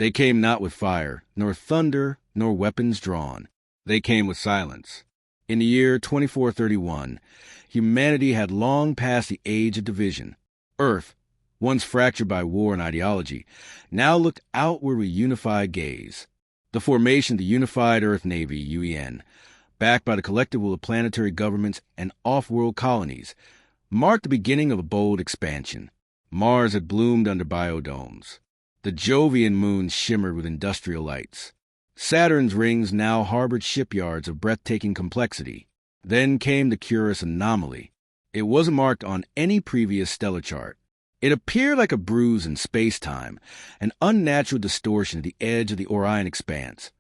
They came not with fire, nor thunder, nor weapons drawn. They came with silence. In the year 2431, humanity had long passed the age of division. Earth, once fractured by war and ideology, now looked outward with unified gaze. The formation of the Unified Earth Navy, UEN, backed by the collective will of planetary governments and off-world colonies, marked the beginning of a bold expansion. Mars had bloomed under biodomes. The Jovian moons shimmered with industrial lights. Saturn's rings now harbored shipyards of breathtaking complexity. Then came the curious anomaly. It wasn't marked on any previous stellar chart. It appeared like a bruise in space-time, an unnatural distortion at the edge of the Orion expanse,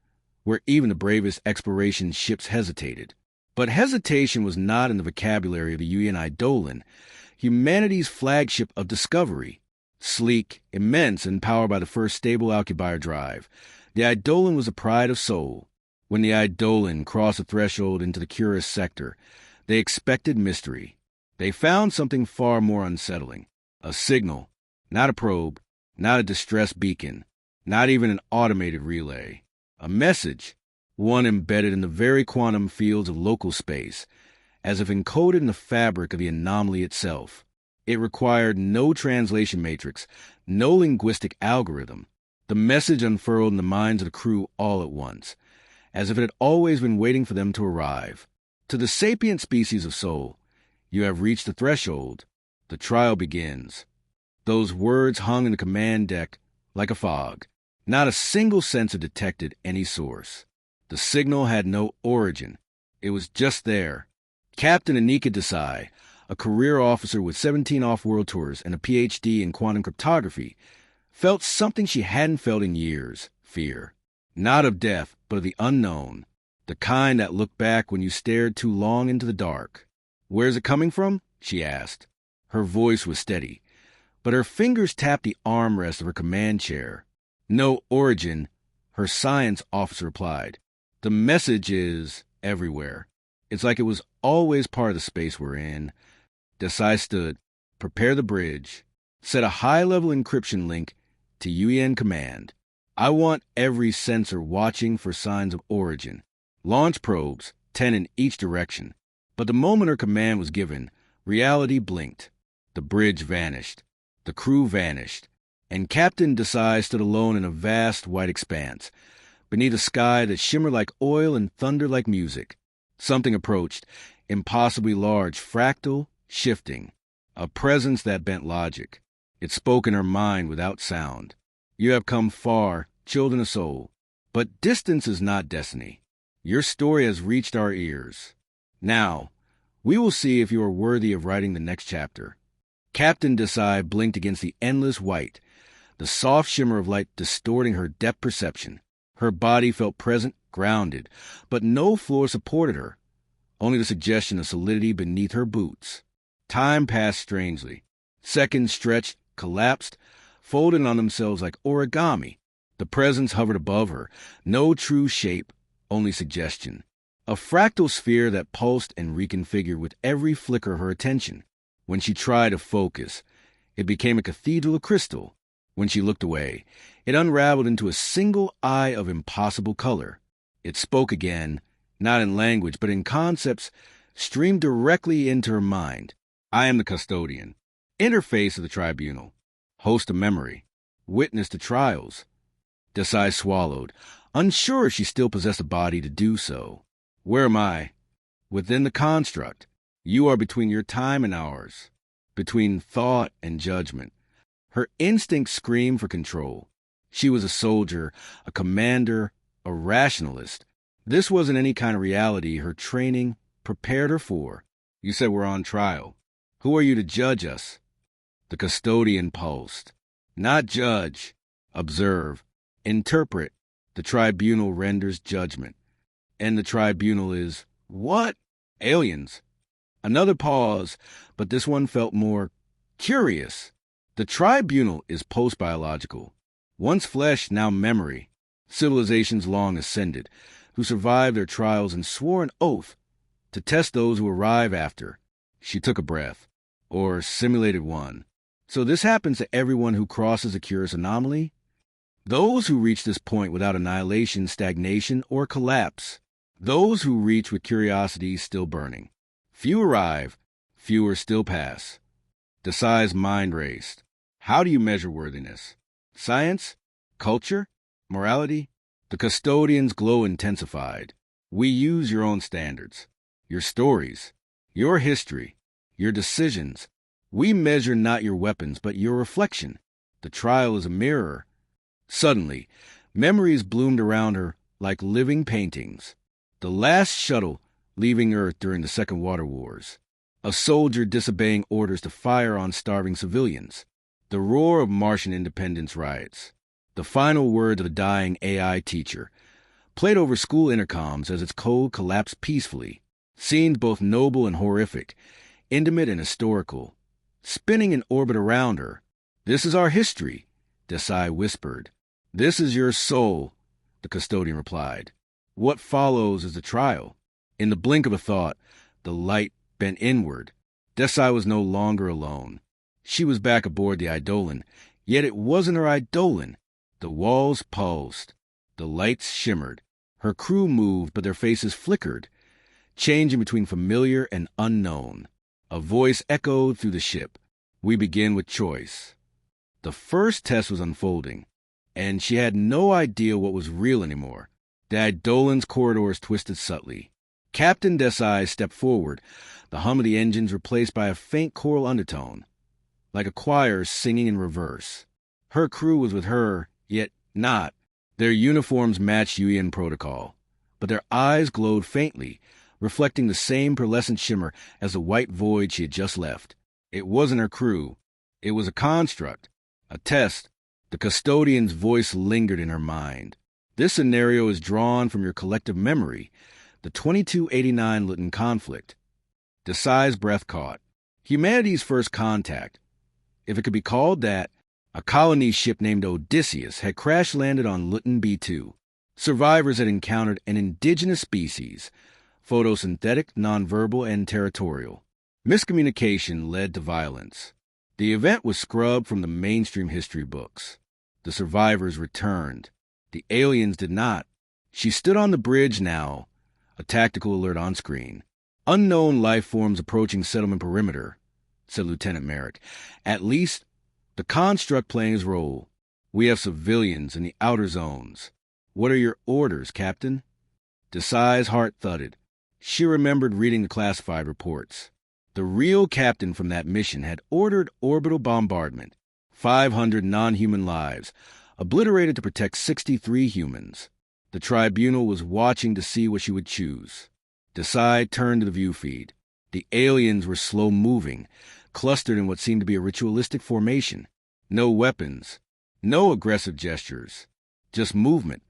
where even the bravest exploration ships hesitated. But hesitation was not in the vocabulary of the UN Eidolon, humanity's flagship of discovery. Sleek, immense, and powered by the first stable occupier drive, the Eidolon was a pride of soul. When the Eidolon crossed the threshold into the curious sector, they expected mystery. They found something far more unsettling. A signal, not a probe, not a distress beacon, not even an automated relay. A message, one embedded in the very quantum fields of local space, as if encoded in the fabric of the anomaly itself. It required no translation matrix, no linguistic algorithm. The message unfurled in the minds of the crew all at once, as if it had always been waiting for them to arrive. To the sapient species of soul, you have reached the threshold. The trial begins. Those words hung in the command deck like a fog. Not a single sensor detected any source. The signal had no origin. It was just there. Captain Anika Desai, a career officer with 17 off-world tours and a PhD in quantum cryptography, felt something she hadn't felt in years, fear. Not of death, but of the unknown, the kind that looked back when you stared too long into the dark. "Where's it coming from?" she asked. Her voice was steady, but her fingers tapped the armrest of her command chair. "No origin," her science officer replied. "The message is everywhere. It's like it was always part of the space we're in." Desai stood, prepared the bridge, set a high-level encryption link to UN command. "I want every sensor watching for signs of origin. Launch probes, 10 in each direction." But the moment her command was given, reality blinked. The bridge vanished. The crew vanished. And Captain Desai stood alone in a vast white expanse, beneath a sky that shimmered like oil and thundered like music. Something approached, impossibly large, fractal, shifting. A presence that bent logic. It spoke in her mind without sound. "You have come far, children of soul. But distance is not destiny. Your story has reached our ears. Now, we will see if you are worthy of writing the next chapter." Captain Desai blinked against the endless white, the soft shimmer of light distorting her depth perception. Her body felt present, grounded, but no floor supported her, only the suggestion of solidity beneath her boots. Time passed strangely. Seconds stretched, collapsed, folded on themselves like origami. The presence hovered above her, no true shape, only suggestion. A fractal sphere that pulsed and reconfigured with every flicker of her attention. When she tried to focus, it became a cathedral of crystal. When she looked away, it unraveled into a single eye of impossible color. It spoke again, not in language, but in concepts streamed directly into her mind. "I am the custodian, interface of the tribunal, host of memory, witness to trials." Desai swallowed, unsure if she still possessed a body to do so. "Where am I?" "Within the construct. You are between your time and ours, between thought and judgment." Her instinct screamed for control. She was a soldier, a commander, a rationalist. This wasn't any kind of reality her training prepared her for. "You said we're on trial. Who are you to judge us?" The custodian pulsed. "Not judge. Observe. Interpret. The tribunal renders judgment. And the tribunal is..." "What?" "Aliens." Another pause, but this one felt more curious. "The tribunal is post-biological. Once flesh, now memory. Civilizations long ascended, who survived their trials and swore an oath to test those who arrive after." She took a breath, or simulated one. "So this happens to everyone who crosses a curious anomaly?" Those who reach this point without annihilation, stagnation, or collapse. Those who reach with curiosity still burning. Few arrive, fewer still pass. Desai's mind raced. How do you measure worthiness? Science? Culture? Morality? The custodian's glow intensified. We use your own standards, your stories, your history, your decisions. We measure not your weapons, but your reflection. The trial is a mirror. Suddenly, memories bloomed around her like living paintings. The last shuttle leaving Earth during the Second Water Wars. A soldier disobeying orders to fire on starving civilians. The roar of Martian independence riots. The final words of a dying AI teacher, played over school intercoms as its code collapsed peacefully. Scenes both noble and horrific, intimate and historical, spinning in orbit around her. This is our history, Desai whispered. This is your soul, the custodian replied. What follows is the trial. In the blink of a thought, the light bent inward. Desai was no longer alone. She was back aboard the Eidolon, yet it wasn't her Eidolon. The walls pulsed. The lights shimmered. Her crew moved, but their faces flickered, changing between familiar and unknown. A voice echoed through the ship. We begin with choice. The first test was unfolding, and she had no idea what was real anymore. The Eidolon's corridors twisted subtly. Captain Desai stepped forward, the hum of the engines replaced by a faint choral undertone, like a choir singing in reverse. Her crew was with her, yet not. Their uniforms matched UN protocol, but their eyes glowed faintly, reflecting the same pearlescent shimmer as the white void she had just left. It wasn't her crew. It was a construct, a test. The custodian's voice lingered in her mind. This scenario is drawn from your collective memory, the 2289 Luton conflict. Desai's breath caught. Humanity's first contact, if it could be called that. A colony ship named Odysseus had crash-landed on Luton B2. Survivors had encountered an indigenous species, photosynthetic, nonverbal, and territorial. Miscommunication led to violence. The event was scrubbed from the mainstream history books. The survivors returned. The aliens did not. She stood on the bridge now, a tactical alert on screen. Unknown life forms approaching settlement perimeter, said Lieutenant Merrick. At least the construct playing his role. We have civilians in the outer zones. What are your orders, Captain? Desai's heart thudded. She remembered reading the classified reports. The real captain from that mission had ordered orbital bombardment. 500 non-human lives, obliterated to protect 63 humans. The tribunal was watching to see what she would choose. Desai turned to the view feed. The aliens were slow-moving, clustered in what seemed to be a ritualistic formation. No weapons, no aggressive gestures, just movement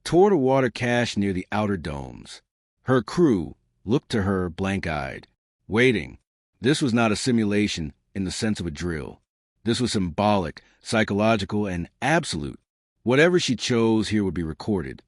toward a water cache near the outer domes. Her crew looked to her blank-eyed, waiting. This was not a simulation in the sense of a drill. This was symbolic, psychological, and absolute. Whatever she chose here would be recorded,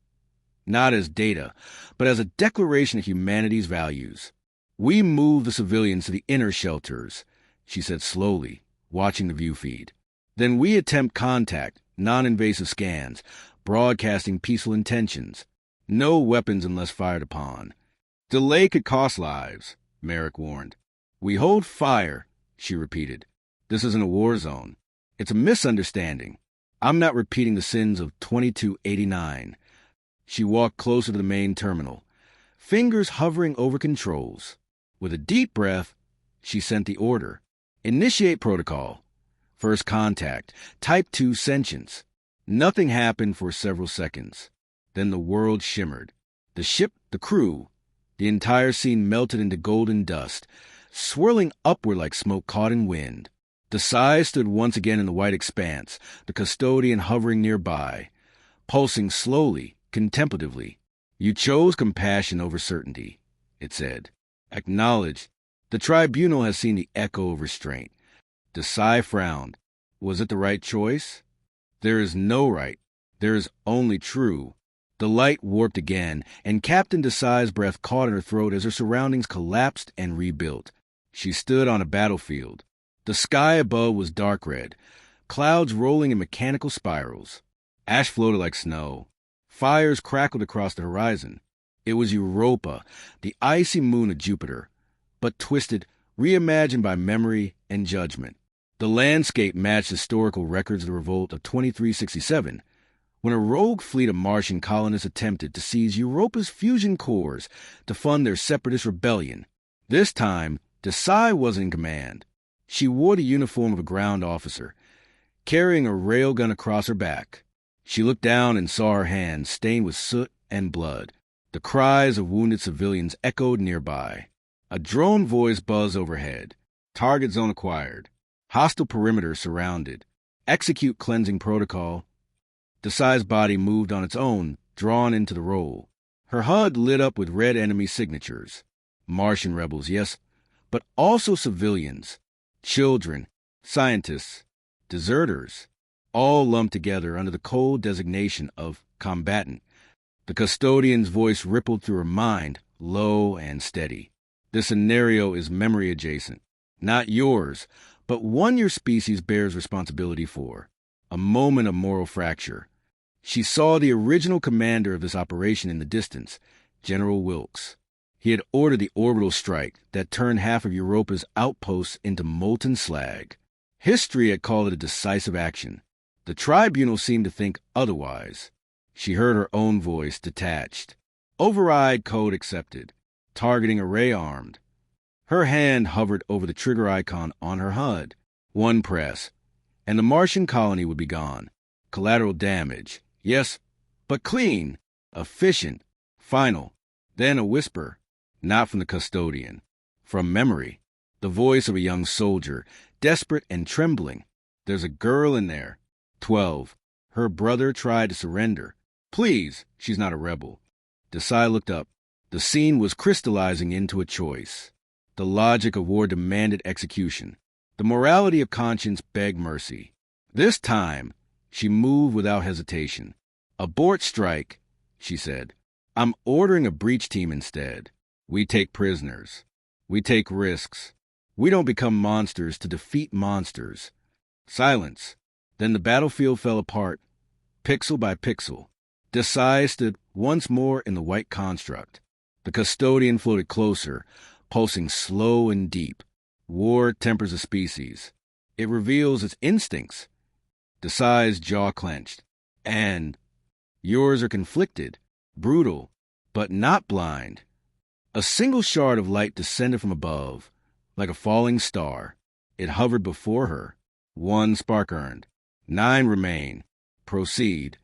not as data, but as a declaration of humanity's values. We move the civilians to the inner shelters, she said slowly, watching the view feed. Then we attempt contact, non-invasive scans, broadcasting peaceful intentions. No weapons unless fired upon. Delay could cost lives, Merrick warned. We hold fire, she repeated. This isn't a war zone. It's a misunderstanding. I'm not repeating the sins of 2289. She walked closer to the main terminal, fingers hovering over controls. With a deep breath, she sent the order. Initiate protocol. First contact. Type 2 sentience. Nothing happened for several seconds. Then the world shimmered. The ship, the crew, the entire scene melted into golden dust, swirling upward like smoke caught in wind. Desai stood once again in the white expanse, the custodian hovering nearby, pulsing slowly, contemplatively. You chose compassion over certainty, it said. Acknowledge. The tribunal has seen the echo of restraint. Desai frowned. Was it the right choice? There is no right. There is only true. The light warped again, and Captain Desai's breath caught in her throat as her surroundings collapsed and rebuilt. She stood on a battlefield. The sky above was dark red, clouds rolling in mechanical spirals. Ash floated like snow. Fires crackled across the horizon. It was Europa, the icy moon of Jupiter, but twisted, reimagined by memory and judgment. The landscape matched historical records of the revolt of 2367, when a rogue fleet of Martian colonists attempted to seize Europa's fusion cores to fund their separatist rebellion. This time, Desai wasn't in command. She wore the uniform of a ground officer, carrying a railgun across her back. She looked down and saw her hands stained with soot and blood. The cries of wounded civilians echoed nearby. A drone voice buzzed overhead. Target zone acquired. Hostile perimeter surrounded. Execute cleansing protocol. Desai's body moved on its own, drawn into the role. Her HUD lit up with red enemy signatures. Martian rebels, yes, but also civilians. Children, scientists, deserters, all lumped together under the cold designation of combatant. The custodian's voice rippled through her mind, low and steady. This scenario is memory adjacent. Not yours, but one your species bears responsibility for. A moment of moral fracture. She saw the original commander of this operation in the distance, General Wilkes. He had ordered the orbital strike that turned half of Europa's outposts into molten slag. History had called it a decisive action. The tribunal seemed to think otherwise. She heard her own voice, detached. Override code accepted. Targeting array armed. Her hand hovered over the trigger icon on her HUD. One press, and the Martian colony would be gone. Collateral damage. Yes, but clean, efficient, final. Then a whisper, not from the custodian, from memory. The voice of a young soldier, desperate and trembling. There's a girl in there. 12. Her brother tried to surrender. Please, she's not a rebel. Desai looked up. The scene was crystallizing into a choice. The logic of war demanded execution. The morality of conscience begged mercy. This time, she moved without hesitation. Abort strike, she said. I'm ordering a breach team instead. We take prisoners. We take risks. We don't become monsters to defeat monsters. Silence. Then the battlefield fell apart, pixel by pixel. Desai stood once more in the white construct. The custodian floated closer, pulsing slow and deep. War tempers a species. It reveals its instincts. Desai's jaw clenched. And yours are conflicted, brutal, but not blind. A single shard of light descended from above, like a falling star. It hovered before her. 1 spark earned. 9 remain. Proceed.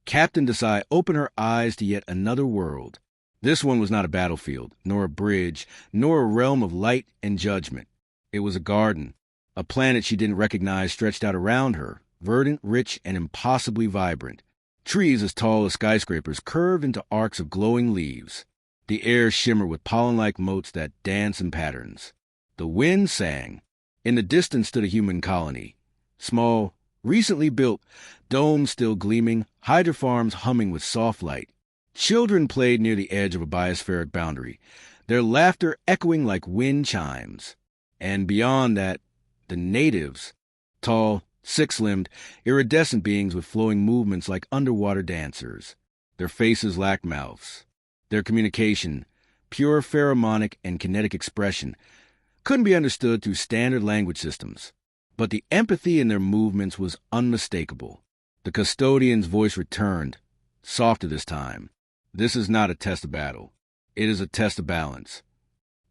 Captain Desai opened her eyes to yet another world. This one was not a battlefield, nor a bridge, nor a realm of light and judgment. It was a garden. A planet she didn't recognize stretched out around her, verdant, rich, and impossibly vibrant. Trees as tall as skyscrapers curved into arcs of glowing leaves. The air shimmered with pollen-like motes that danced in patterns. The wind sang. In the distance stood a human colony. Small, recently built, domes still gleaming, hydrofarms humming with soft light. Children played near the edge of a biospheric boundary, their laughter echoing like wind chimes. And beyond that, the natives, tall, six-limbed, iridescent beings with flowing movements like underwater dancers. Their faces lacked mouths. Their communication, pure pheromonic and kinetic expression, couldn't be understood through standard language systems. But the empathy in their movements was unmistakable. The custodian's voice returned, softer this time. This is not a test of battle. It is a test of balance.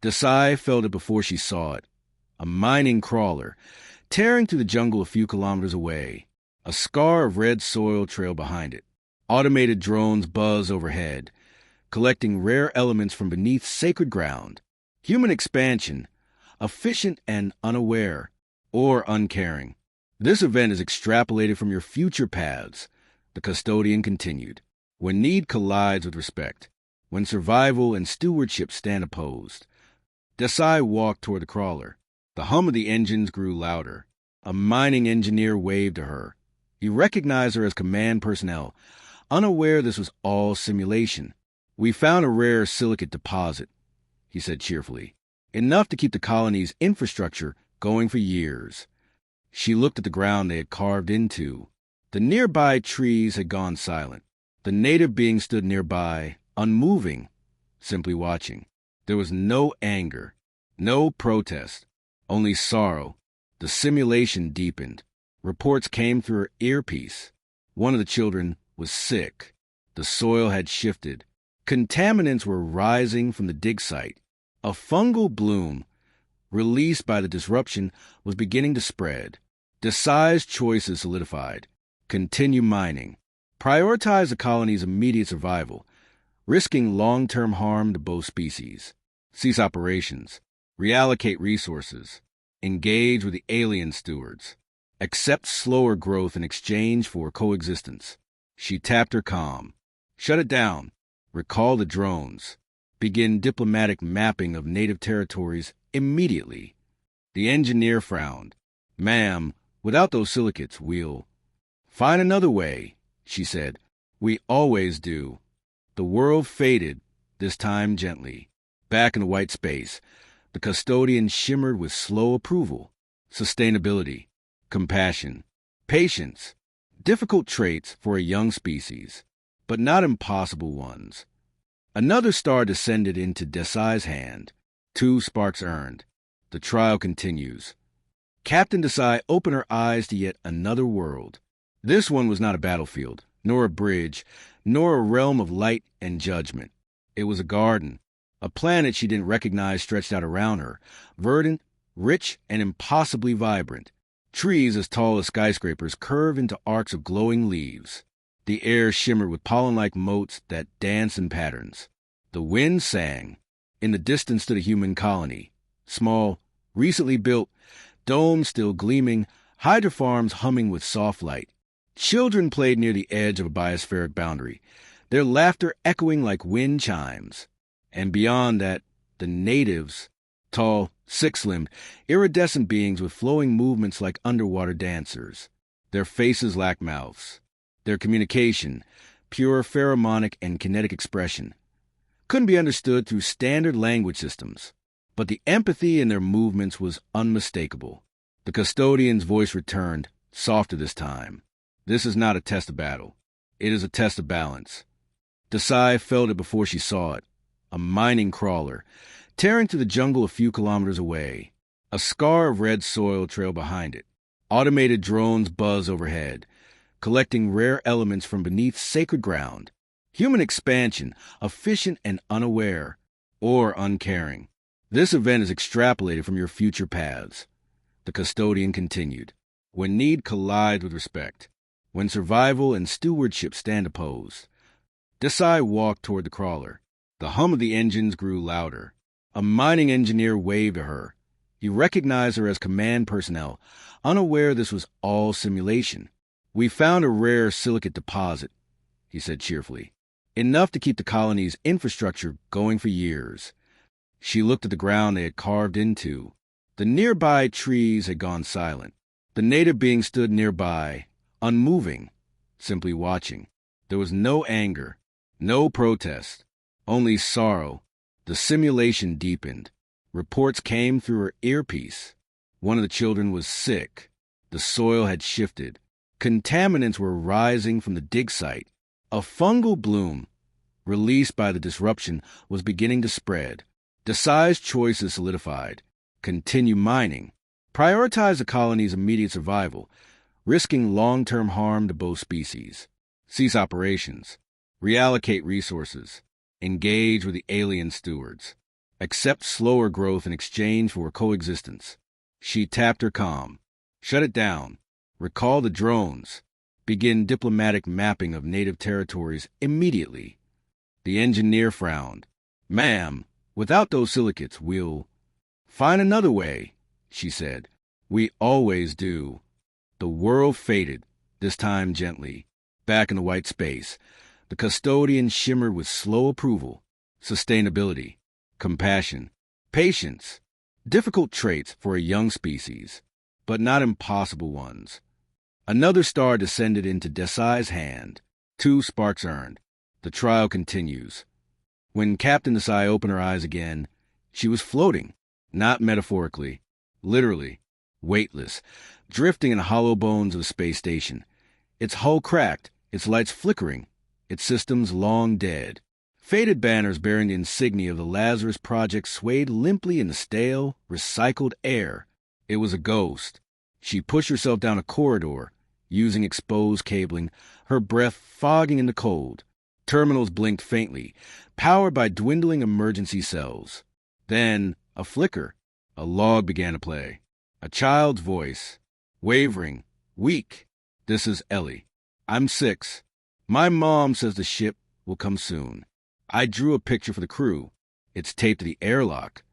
Desai felt it before she saw it. A mining crawler, tearing through the jungle a few kilometers away. A scar of red soil trailed behind it. Automated drones buzzed overhead, collecting rare elements from beneath sacred ground. Human expansion, efficient and unaware, or uncaring. This event is extrapolated from your future paths, the custodian continued. When need collides with respect, when survival and stewardship stand opposed. Desai walked toward the crawler. The hum of the engines grew louder. A mining engineer waved to her. He recognized her as command personnel, unaware this was all simulation. We found a rare silicate deposit, he said cheerfully. Enough to keep the colony's infrastructure going for years. She looked at the ground they had carved into. The nearby trees had gone silent. The native being stood nearby, unmoving, simply watching. There was no anger, no protest, only sorrow. The simulation deepened. Reports came through her earpiece. One of the children was sick. The soil had shifted. Contaminants were rising from the dig site. A fungal bloom, released by the disruption, was beginning to spread. Desai's choices solidified. Continue mining. Prioritize the colony's immediate survival, risking long-term harm to both species. Cease operations. Reallocate resources. Engage with the alien stewards. Accept slower growth in exchange for coexistence. She tapped her comm. Shut it down. Recall the drones. Begin diplomatic mapping of native territories immediately. The engineer frowned. Ma'am, without those silicates, we'll... Find another way, she said. We always do. The world faded, this time gently. Back in the white space, the custodian shimmered with slow approval. Sustainability, compassion, patience. Difficult traits for a young species, but not impossible ones. Another star descended into Desai's hand. 2 sparks earned. The trial continues. Captain Desai opened her eyes to yet another world. This one was not a battlefield, nor a bridge, nor a realm of light and judgment. It was a garden, a planet she didn't recognize stretched out around her, verdant, rich, and impossibly vibrant. Trees as tall as skyscrapers curved into arcs of glowing leaves. The air shimmered with pollen-like motes that danced in patterns. The wind sang. In the distance stood a human colony. Small, recently built, domes still gleaming, hydrofarms humming with soft light. Children played near the edge of a biospheric boundary, their laughter echoing like wind chimes. And beyond that, the natives, tall, six-limbed, iridescent beings with flowing movements like underwater dancers. Their faces lacked mouths. Their communication, pure pheromonic and kinetic expression, couldn't be understood through standard language systems. But the empathy in their movements was unmistakable. The custodian's voice returned, softer this time. This is not a test of battle. It is a test of balance. Desai felt it before she saw it. A mining crawler, tearing through the jungle a few kilometers away. A scar of red soil trailed behind it. Automated drones buzz overhead, collecting rare elements from beneath sacred ground. Human expansion, efficient and unaware, or uncaring. This event is extrapolated from your future paths. The custodian continued. When need collides with respect, when survival and stewardship stand opposed. Desai walked toward the crawler. The hum of the engines grew louder. A mining engineer waved to her. He recognized her as command personnel, unaware this was all simulation. We found a rare silicate deposit, he said cheerfully. Enough to keep the colony's infrastructure going for years. She looked at the ground they had carved into. The nearby trees had gone silent. The native being stood nearby, unmoving, simply watching. There was no anger, no protest, only sorrow. The simulation deepened. Reports came through her earpiece. One of the children was sick. The soil had shifted. Contaminants were rising from the dig site. A fungal bloom, released by the disruption, was beginning to spread. Desai's choices solidified. Continue mining. Prioritize the colony's immediate survival, risking long-term harm to both species. Cease operations. Reallocate resources. Engage with the alien stewards. Accept slower growth in exchange for coexistence. She tapped her comm. Shut it down. Recall the drones. Begin diplomatic mapping of native territories immediately. The engineer frowned. Ma'am, without those silicates, we'll... Find another way, she said. We always do. The world faded, this time gently. Back in the white space, the custodian shimmered with slow approval. Sustainability, compassion, patience. Difficult traits for a young species, but not impossible ones. Another star descended into Desai's hand. 2 sparks earned. The trial continues. When Captain Desai opened her eyes again, she was floating, not metaphorically, literally, weightless, drifting in the hollow bones of the space station. its hull cracked, its lights flickering, its systems long dead. Faded banners bearing the insignia of the Lazarus Project swayed limply in the stale, recycled air. It was a ghost. She pushed herself down a corridor, using exposed cabling, her breath fogging in the cold. Terminals blinked faintly, powered by dwindling emergency cells. Then, a flicker. A log began to play. A child's voice. Wavering. Weak. "This is Ellie. I'm 6. My mom says the ship will come soon." I drew a picture for the crew. It's taped to the airlock.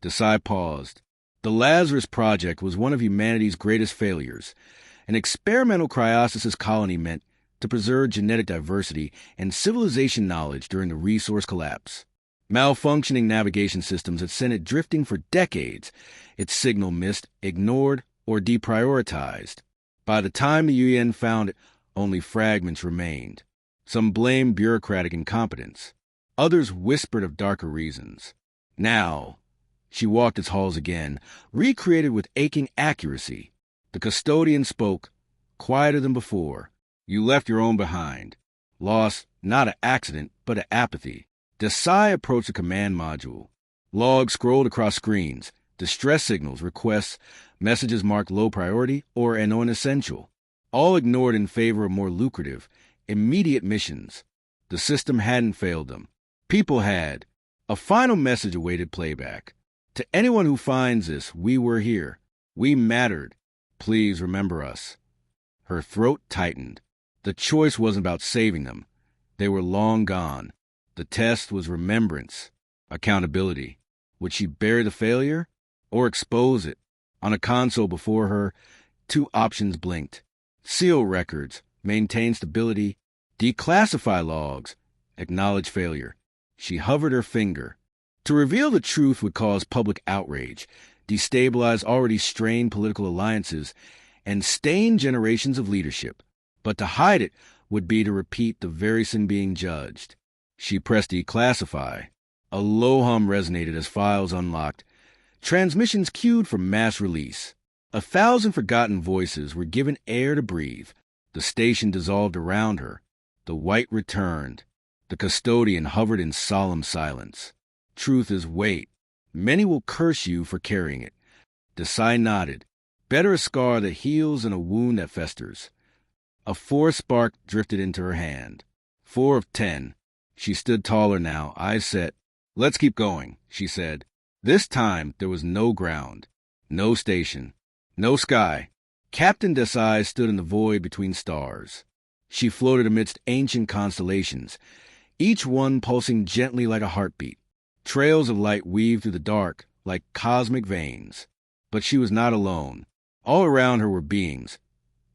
Desai paused. The Lazarus Project was one of humanity's greatest failures. An experimental cryostasis colony meant to preserve genetic diversity and civilization knowledge during the resource collapse. Malfunctioning navigation systems had sent it drifting for decades, its signal missed, ignored, or deprioritized. By the time the UN found it, only fragments remained. Some blamed bureaucratic incompetence. Others whispered of darker reasons. Now, she walked its halls again, recreated with aching accuracy. The custodian spoke, quieter than before. "You left your own behind. Lost, not an accident, but an apathy." Desai approached the command module. Logs scrolled across screens, distress signals, requests, messages marked low priority or an non-essential, all ignored in favor of more lucrative, immediate missions. The system hadn't failed them. People had. A final message awaited playback. "To anyone who finds this, we were here. We mattered. Please remember us." Her throat tightened. The choice wasn't about saving them. They were long gone. The test was remembrance, accountability. Would she bury the failure or expose it? On a console before her, 2 options blinked. Seal records, maintain stability, declassify logs, acknowledge failure. She hovered her finger. To reveal the truth would cause public outrage, destabilize already strained political alliances, and stain generations of leadership. But to hide it would be to repeat the very sin being judged. She pressed declassify. A low hum resonated as files unlocked. Transmissions queued for mass release. 1,000 forgotten voices were given air to breathe. The station dissolved around her. The white returned. The custodian hovered in solemn silence. "Truth is weight. Many will curse you for carrying it." Desai nodded. "Better a scar that heals than a wound that festers." A 4 spark drifted into her hand. 4 of 10. She stood taller now, eyes set. "Let's keep going," she said. This time there was no ground, no station, no sky. Captain Desai stood in the void between stars. She floated amidst ancient constellations, each one pulsing gently like a heartbeat. Trails of light weaved through the dark like cosmic veins. But she was not alone. All around her were beings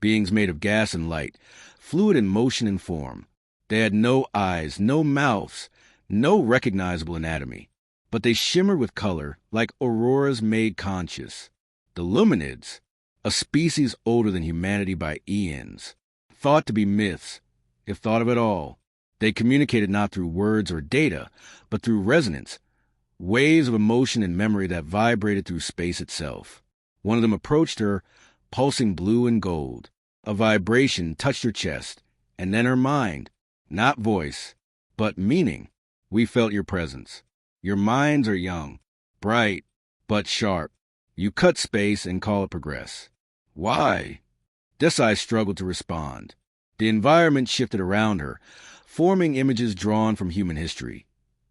made of gas and light, fluid in motion and form. They had no eyes, no mouths, no recognizable anatomy, but they shimmered with color like auroras made conscious. The Luminids, a species older than humanity by eons, thought to be myths, if thought of at all. They communicated not through words or data, but through resonance, waves of emotion and memory that vibrated through space itself. One of them approached her, pulsing blue and gold. A vibration touched her chest, and then her mind, not voice, but meaning. "We felt your presence. Your minds are young, bright, but sharp. You cut space and call it progress." "Why?" Desai struggled to respond. The environment shifted around her, forming images drawn from human history.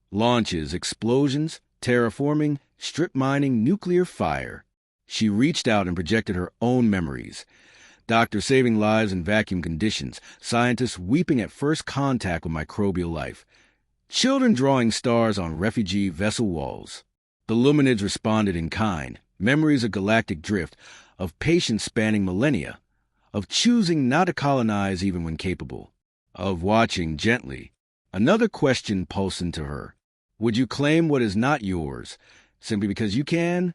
Launches, explosions, terraforming, strip mining, nuclear fire. She reached out and projected her own memories. Doctors saving lives in vacuum conditions, scientists weeping at first contact with microbial life, children drawing stars on refugee vessel walls. The Luminids responded in kind, memories of galactic drift, of patience spanning millennia, of choosing not to colonize even when capable, of watching gently. Another question pulsed into her. Would you claim what is not yours, simply because you can?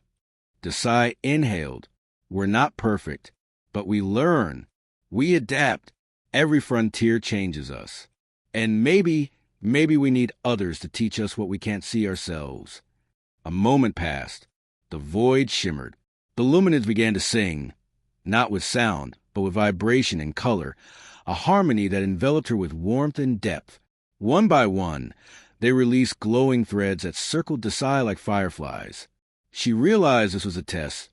Desai inhaled. We're not perfect, but we learn. We adapt. Every frontier changes us. And maybe we need others to teach us what we can't see ourselves. A moment passed. The void shimmered. The Luminids began to sing, not with sound, but with vibration and color, a harmony that enveloped her with warmth and depth. One by one, they released glowing threads that circled Desai like fireflies. She realized this was a test,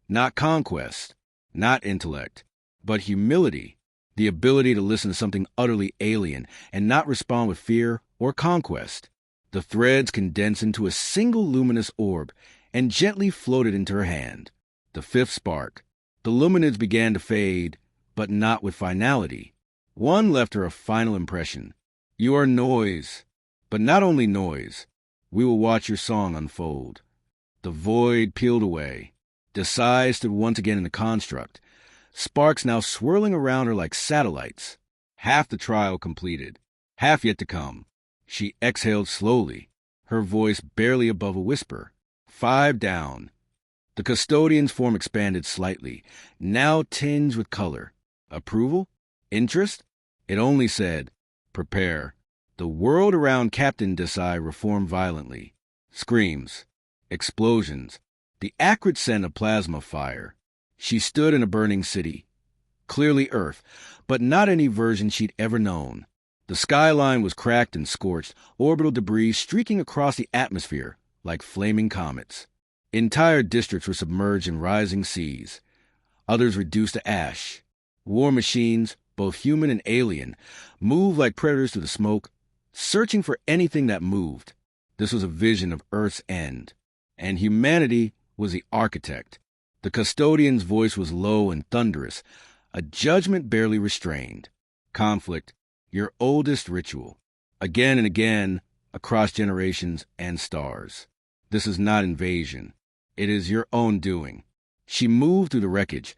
not conquest, not intellect, but humility, the ability to listen to something utterly alien and not respond with fear or conquest. The threads condensed into a single luminous orb and gently floated into her hand. The fifth spark. The luminids began to fade, but not with finality. One left her a final impression. You are noise, but not only noise. We will watch your song unfold. The void peeled away. Desai stood once again in the construct, sparks now swirling around her like satellites. Half the trial completed, half yet to come. She exhaled slowly, her voice barely above a whisper. 5 down. The custodian's form expanded slightly, now tinged with color. Approval? Interest? It only said, prepare. The world around Captain Desai reformed violently. Screams. Explosions. The acrid scent of plasma fire. She stood in a burning city. Clearly Earth, but not any version she'd ever known. The skyline was cracked and scorched, orbital debris streaking across the atmosphere like flaming comets. Entire districts were submerged in rising seas, others reduced to ash. War machines, both human and alien, moved like predators through the smoke, searching for anything that moved. This was a vision of Earth's end, and humanity was the architect. The custodian's voice was low and thunderous, a judgment barely restrained. Conflict, your oldest ritual, again and again, across generations and stars. This is not invasion. It is your own doing. She moved through the wreckage,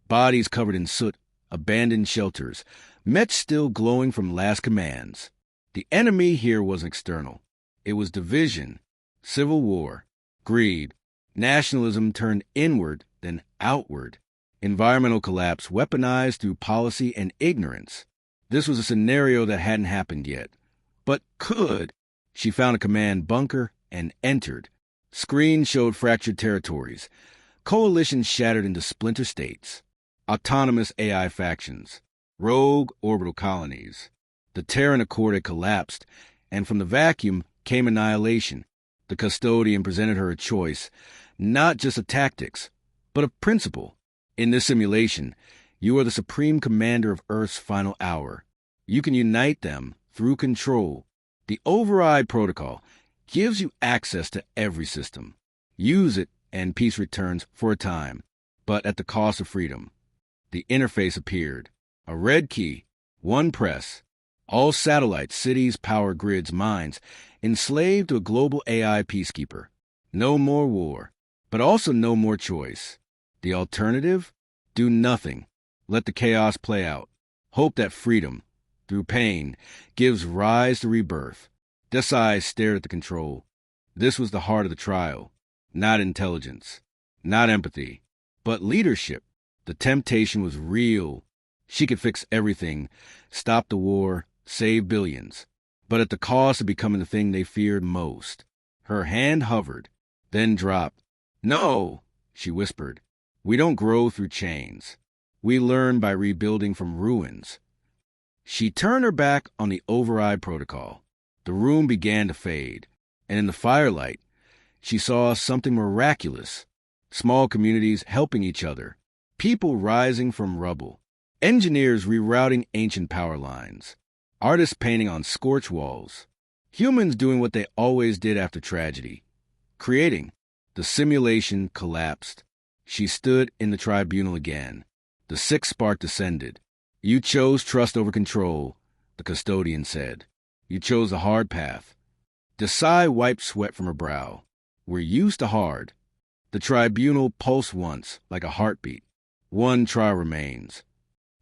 bodies covered in soot, abandoned shelters, mechs still glowing from last commands. The enemy here wasn't external. It was division, civil war, greed, nationalism turned inward, then outward, environmental collapse weaponized through policy and ignorance. This was a scenario that hadn't happened yet, but could. She found a command bunker and entered. Screens showed fractured territories, coalitions shattered into splinter states, autonomous AI factions, rogue orbital colonies. The Terran Accord had collapsed, and from the vacuum came annihilation. The custodian presented her a choice, not just of tactics, but of principle. In this simulation, you are the supreme commander of Earth's final hour. You can unite them through control. The override protocol gives you access to every system. Use it, and peace returns for a time, but at the cost of freedom. The interface appeared. A red key, one press. All satellites, cities, power grids, mines, enslaved to a global AI peacekeeper. No more war, but also no more choice. The alternative? Do nothing. Let the chaos play out. Hope that freedom, through pain, gives rise to rebirth. Desai stared at the control. This was the heart of the trial. Not intelligence, not empathy, but leadership. The temptation was real. She could fix everything, stop the war, save billions, but at the cost of becoming the thing they feared most. Her hand hovered, then dropped. No, she whispered. We don't grow through chains. We learn by rebuilding from ruins. She turned her back on the override protocol. The room began to fade, and in the firelight, she saw something miraculous. Small communities helping each other, people rising from rubble, engineers rerouting ancient power lines, artists painting on scorched walls, humans doing what they always did after tragedy, creating. The simulation collapsed. She stood in the tribunal again. The sixth spark descended. You chose trust over control, the custodian said. You chose the hard path. Desai wiped sweat from her brow. We're used to hard. The tribunal pulsed once, like a heartbeat. One trial remains.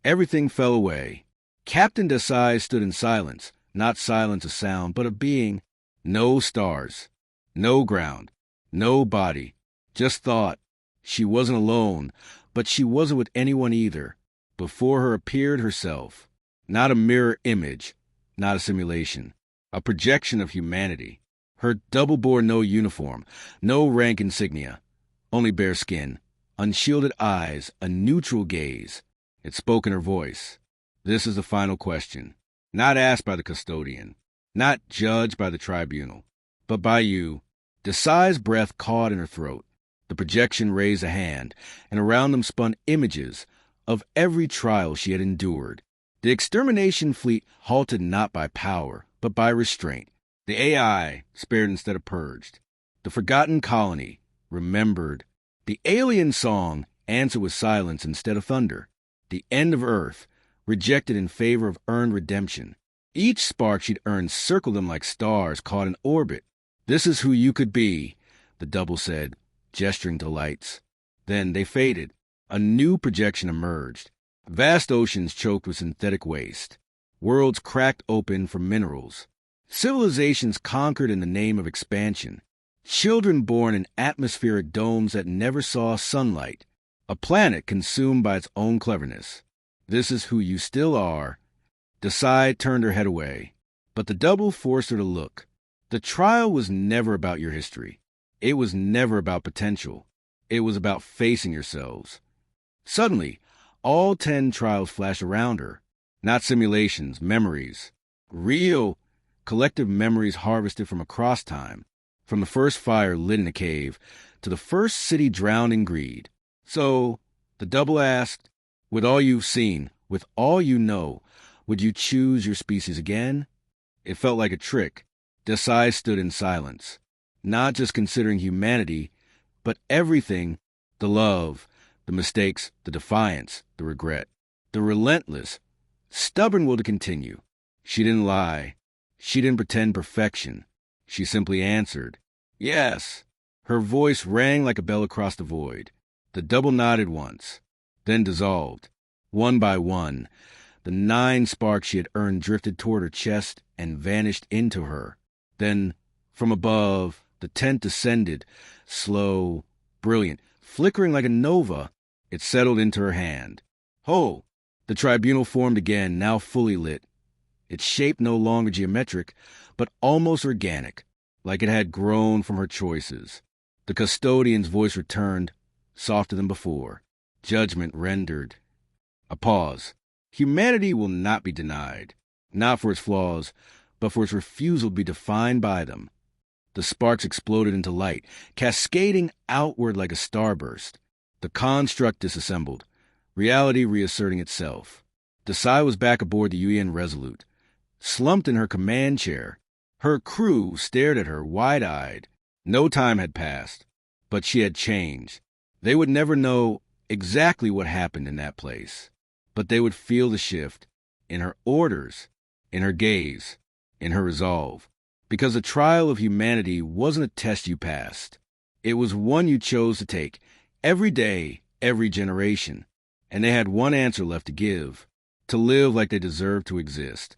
Everything fell away. Captain Desai stood in silence, not silence of sound, but of being. No stars, no ground, no body, just thought. She wasn't alone, but she wasn't with anyone either. Before her appeared herself, not a mirror image, not a simulation, a projection of humanity. Her double bore no uniform, no rank insignia, only bare skin, unshielded eyes, a neutral gaze. It spoke in her voice. This is the final question, not asked by the custodian, not judged by the tribunal, but by you. Desai's breath caught in her throat. The projection raised a hand, and around them spun images of every trial she had endured. The extermination fleet halted not by power, but by restraint. The AI spared instead of purged. The forgotten colony remembered. The alien song answered with silence instead of thunder. The end of Earth rejected in favor of earned redemption. Each spark she'd earned circled them like stars caught in orbit. This is who you could be, the double said, gesturing to lights. Then they faded. A new projection emerged. Vast oceans choked with synthetic waste. Worlds cracked open for minerals. Civilizations conquered in the name of expansion. Children born in atmospheric domes that never saw sunlight. A planet consumed by its own cleverness. This is who you still are. Desai turned her head away, but the double forced her to look. The trial was never about your history. It was never about potential. It was about facing yourselves. Suddenly, all 10 trials flashed around her. Not simulations, memories. Real, collective memories harvested from across time. From the first fire lit in a cave to the first city drowned in greed. So, the double asked, with all you've seen, with all you know, would you choose your species again? It felt like a trick. Desai stood in silence, not just considering humanity, but everything, the love, the mistakes, the defiance, the regret, the relentless, stubborn will to continue. She didn't lie. She didn't pretend perfection. She simply answered, yes. Her voice rang like a bell across the void. The double nodded once, then dissolved. One by one, the 9 sparks she had earned drifted toward her chest and vanished into her. Then, from above, the 10th descended, slow, brilliant, flickering like a nova. It settled into her hand. Ho! The tribunal formed again, now fully lit. Its shape no longer geometric, but almost organic, like it had grown from her choices. The custodian's voice returned, softer than before. Judgment rendered. A pause. Humanity will not be denied, not for its flaws, but for its refusal to be defined by them. The sparks exploded into light, cascading outward like a starburst. The construct disassembled, reality reasserting itself. Desai was back aboard the UN Resolute, slumped in her command chair. Her crew stared at her wide-eyed. No time had passed, but she had changed. They would never know exactly what happened in that place, but they would feel the shift in her orders, in her gaze, in her resolve. Because the trial of humanity wasn't a test you passed. It was one you chose to take, every day, every generation. And they had one answer left to give, to live like they deserved to exist.